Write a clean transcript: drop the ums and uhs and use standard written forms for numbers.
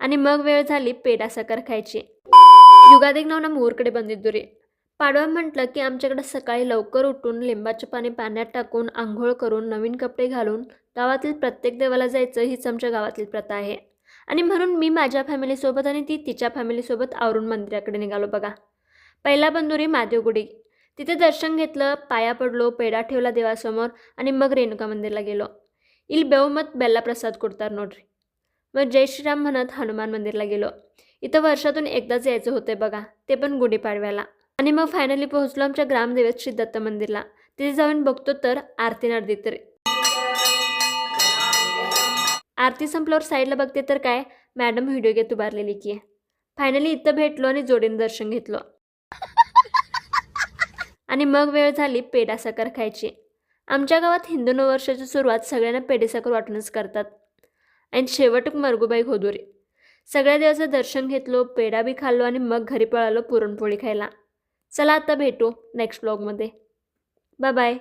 आणि मग वेळ झाली पेढा साखर खायची. युगाधिक नवना मोहरकडे बंदित दुरी. पाडवा म्हटलं की आमच्याकडे सकाळी लवकर उठून लिंबाचे पाणी पाण्यात टाकून आंघोळ करून नवीन कपडे घालून गावातील प्रत्येक देवाला जायचं हीच आमच्या गावातील प्रथा आहे. आणि म्हणून मी माझ्या फॅमिलीसोबत आणि ती तिच्या फॅमिलीसोबत आवरून मंदिराकडे निघालो बघा. पहिला बंदुरी महादेवगुडी. तिथे दर्शन घेतलं, पाया पडलो, पेढा ठेवला देवासमोर आणि मग रेणुका मंदिरला गेलो. ಇಲ್ಲಿ बेवमत बेल्ला प्रसाद ಕೊಡ್ತಾರೆ ನೋಡ್ರಿ. मग जय श्रीराम म्हणत हनुमान मंदिरला गेलो. इथं वर्षातून एकदाच यायचं होते बघा, ते पण गुढीपाडव्याला. आणि मग फायनली पोहोचलो आमच्या ग्रामदेवत श्री दत्त मंदिरला. तिथे जाऊन बघतो तर आरती नर्दी तर आरती संपल्यावर साईडला बघते तर काय मॅडम व्हिडिओ घेत उभारलेली की. फायनली इथं भेटलो आणि जोडीनं दर्शन घेतलो. आणि मग वेळ झाली पेढा साखर खायची. आमच्या गावात हिंदू नववर्षाची सुरुवात सगळ्यांना पेढे साखर वाटूनच करतात. आणि शेवट मरगुबाई घोदुरी. सगळ्या देवाचं दर्शन घेतलो, पेढा बी खाल्लो आणि मग घरी पळालो पुरणपोळी खायला. चला आता भेटू नेक्स्ट व्लॉगमध्ये. Bye bye.